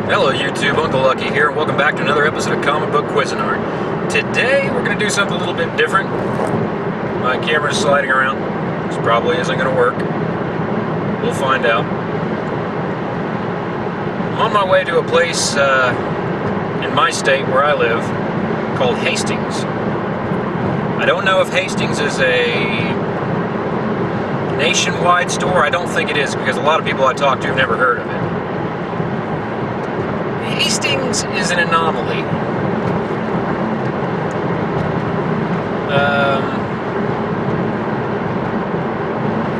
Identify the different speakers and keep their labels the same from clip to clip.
Speaker 1: Hello YouTube, Uncle Lucky here, and welcome back to another episode of Comic Book Cuisinart. Today we're going to do something a little bit different. My camera's sliding around. This probably isn't going to work. We'll find out. I'm on my way to a place in my state where I live called Hastings. I don't know if Hastings is a nationwide store. I don't think it is, because a lot of people I talk to have never heard of it. Hastings is an anomaly.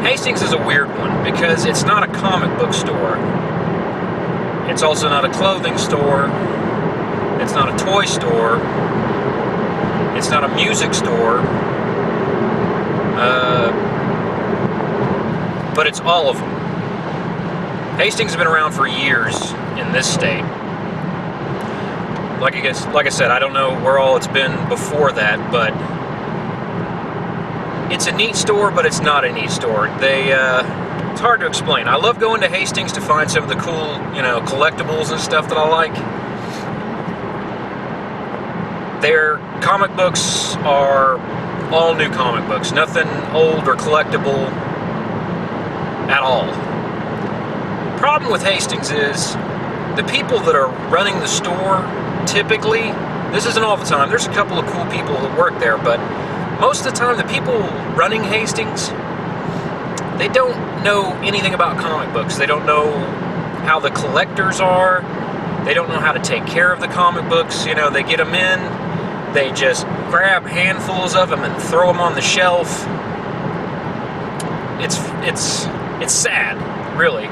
Speaker 1: Hastings is a weird one because it's not a comic book store. It's also not a clothing store. It's not a toy store. It's not a music store. But it's all of them. Hastings has been around for years in this state. Like I said, I don't know where all it's been before that, but it's a neat store, but it's not a neat store. It's hard to explain. I love going to Hastings to find some of the cool, collectibles and stuff that I like. Their comic books are all new comic books, nothing old or collectible at all. The problem with Hastings is the people that are running the store, typically, this isn't all the time, there's a couple of cool people that work there, but most of the time the people running Hastings, they don't know anything about comic books. They don't know how the collectors are. They don't know how to take care of the comic books. They get them in, they just grab handfuls of them and throw them on the shelf. It's sad, really.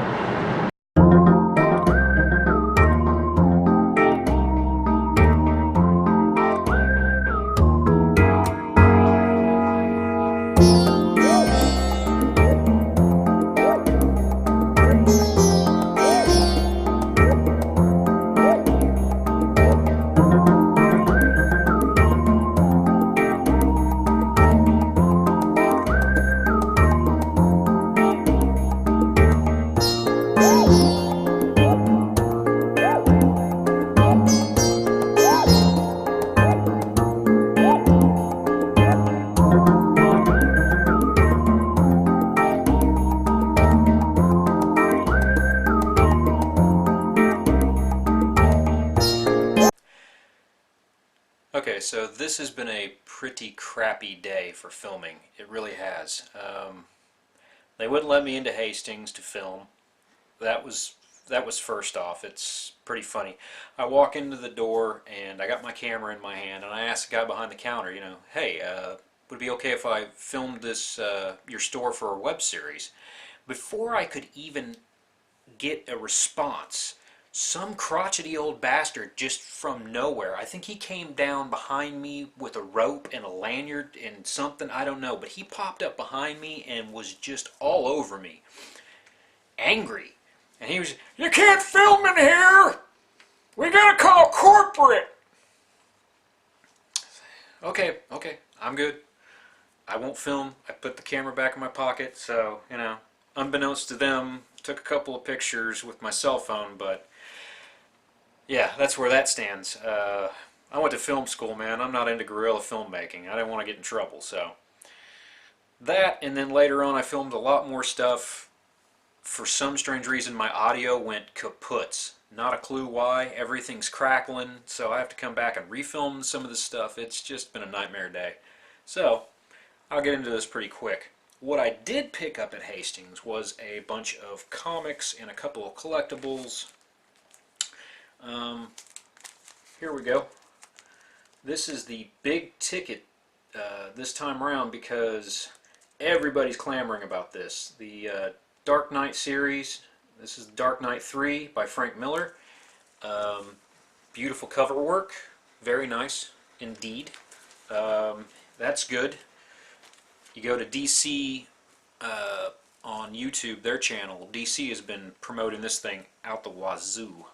Speaker 1: Okay, so this has been a pretty crappy day for filming. It really has. They wouldn't let me into Hastings to film. That was first off. It's pretty funny. I walk into the door and I got my camera in my hand and I asked the guy behind the counter, hey, would it be okay if I filmed this your store for a web series? Before I could even get a response, some crotchety old bastard just from nowhere, I think he came down behind me with a rope and a lanyard and something, I don't know, but he popped up behind me and was just all over me. Angry. And he was, "You can't film in here! We gotta call corporate!" Okay, I'm good. I won't film. I put the camera back in my pocket, so, unbeknownst to them, took a couple of pictures with my cell phone, but yeah, that's where that stands. I went to film school, man. I'm not into guerrilla filmmaking. I didn't want to get in trouble, so that, and then later on I filmed a lot more stuff. For some strange reason my audio went kaputs. Not a clue why. Everything's crackling, so I have to come back and refilm some of this stuff. It's just been a nightmare day. So I'll get into this pretty quick. What I did pick up at Hastings was a bunch of comics and a couple of collectibles. Here we go. This is the big ticket this time around because everybody's clamoring about this. The Dark Knight series. This is Dark Knight 3 by Frank Miller. Beautiful cover work. Very nice indeed. That's good. You go to DC on YouTube, their channel. DC has been promoting this thing out the wazoo.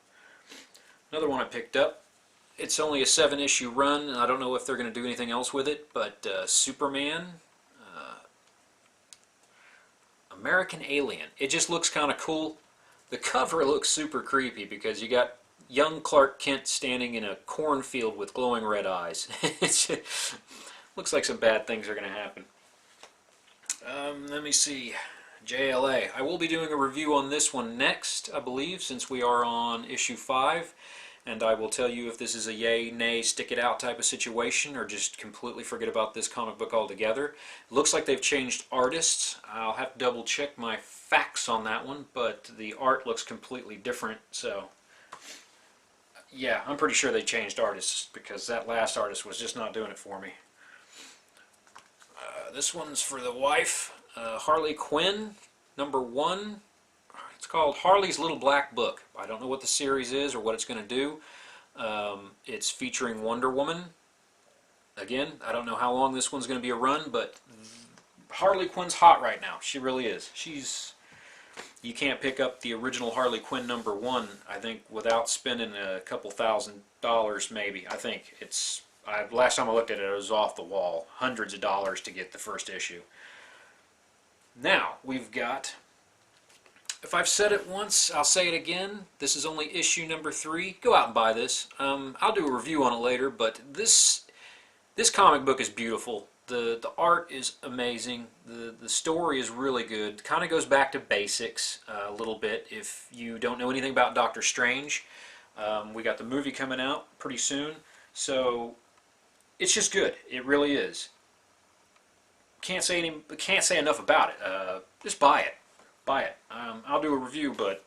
Speaker 1: Another one I picked up. It's only a 7-issue run, and I don't know if they're going to do anything else with it, but Superman, American Alien. It just looks kind of cool. The cover looks super creepy because you got young Clark Kent standing in a cornfield with glowing red eyes. It looks like some bad things are going to happen. Let me see. JLA. I will be doing a review on this one next, I believe, since we are on issue 5. And I will tell you if this is a yay, nay, stick it out type of situation, or just completely forget about this comic book altogether. It looks like they've changed artists. I'll have to double check my facts on that one, but the art looks completely different, so yeah, I'm pretty sure they changed artists because that last artist was just not doing it for me. This one's for the wife, Harley Quinn, #1. It's called Harley's Little Black Book. I don't know what the series is or what it's going to do. It's featuring Wonder Woman. Again, I don't know how long this one's going to be a run, but Harley Quinn's hot right now. She really is. You can't pick up the original Harley Quinn #1, I think, without spending a couple $1,000 maybe. I think it's... last time I looked at it, it was off the wall. Hundreds of dollars to get the first issue. Now, we've got... If I've said it once, I'll say it again. This is only issue #3. Go out and buy this. I'll do a review on it later, but this comic book is beautiful. The art is amazing. The story is really good. Kind of goes back to basics a little bit if you don't know anything about Doctor Strange. We got the movie coming out pretty soon, so it's just good. It really is. Can't say enough about it. Just buy it. Buy it. I'll do a review, but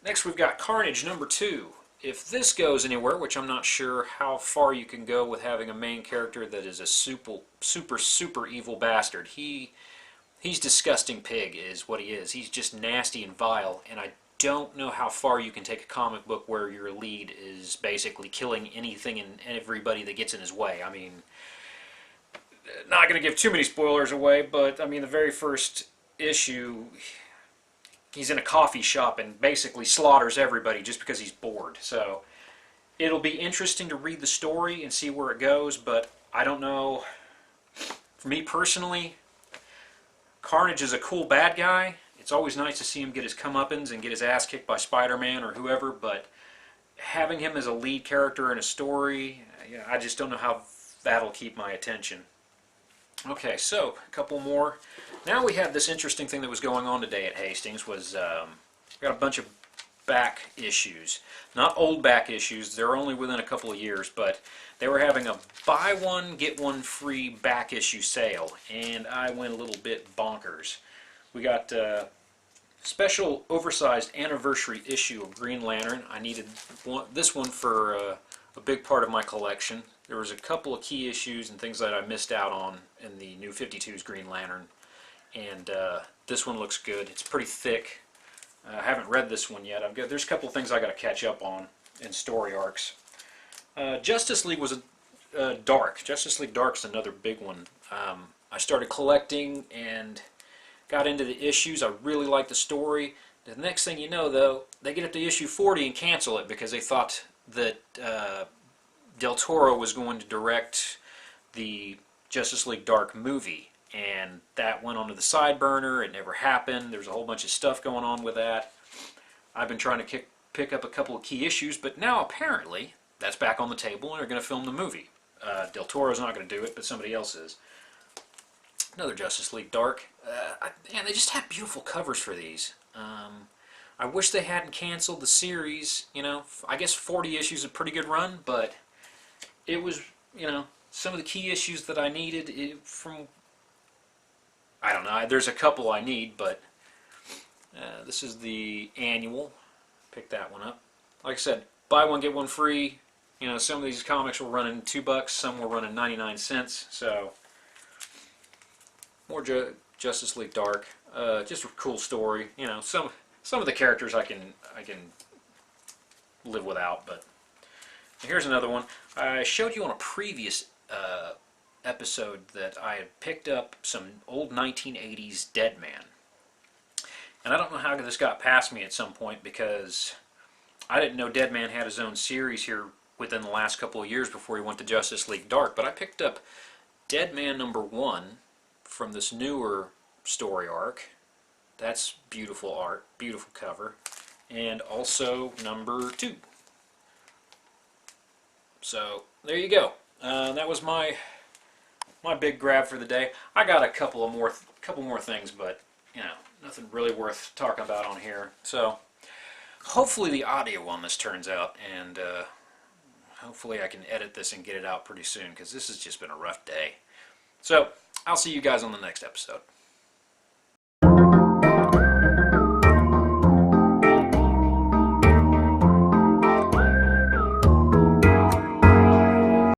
Speaker 1: next we've got Carnage #2. If this goes anywhere, which I'm not sure how far you can go with having a main character that is a super evil bastard. He's disgusting pig is what he is. He's just nasty and vile, and I don't know how far you can take a comic book where your lead is basically killing anything and everybody that gets in his way. I mean, not going to give too many spoilers away, but I mean the very first issue, he's in a coffee shop and basically slaughters everybody just because he's bored. So it'll be interesting to read the story and see where it goes, but I don't know. For me personally, Carnage is a cool bad guy. It's always nice to see him get his comeuppance and get his ass kicked by Spider-Man or whoever, but having him as a lead character in a story, I just don't know how that'll keep my attention. Okay, so a couple more. Now we have this interesting thing that was going on today at Hastings. We got a bunch of back issues. Not old back issues, they're only within a couple of years, but they were having a buy one, get one free back issue sale, and I went a little bit bonkers. We got a special oversized anniversary issue of Green Lantern. I needed this one for a big part of my collection. There was a couple of key issues and things that I missed out on in the New 52's Green Lantern, and this one looks good. It's pretty thick. I haven't read this one yet. There's a couple of things I got to catch up on in story arcs. Justice League was Dark. Justice League Dark's another big one. I started collecting and got into the issues. I really liked the story. The next thing you know, though, they get up to issue 40 and cancel it because they thought that Del Toro was going to direct the Justice League Dark movie, and that went onto the side burner. It never happened. There's a whole bunch of stuff going on with that. I've been trying to pick up a couple of key issues, but now apparently that's back on the table and they're going to film the movie. Del Toro's not going to do it, but somebody else is. Another Justice League Dark. Man, they just have beautiful covers for these. I wish they hadn't canceled the series. You know, I guess 40 issues is a pretty good run, but it was, you know, some of the key issues that I needed from... I don't know, there's a couple I need, but this is the annual. Pick that one up. Like I said, buy one, get one free. You know, some of these comics were running $2, some were running 99 cents, so... More Justice League Dark. Just a cool story. You know, some of the characters I can live without, but here's another one. I showed you on a previous episode that I had picked up some old 1980s Dead Man. And I don't know how this got past me at some point because I didn't know Dead Man had his own series here within the last couple of years before he went to Justice League Dark. But I picked up Dead Man #1 from this newer story arc. That's beautiful art, beautiful cover. and also number 2. So there you go. That was my big grab for the day. I got a couple more things, but you know, nothing really worth talking about on here. So hopefully the audio on this turns out, and hopefully I can edit this and get it out pretty soon, because this has just been a rough day. So I'll see you guys on the next episode.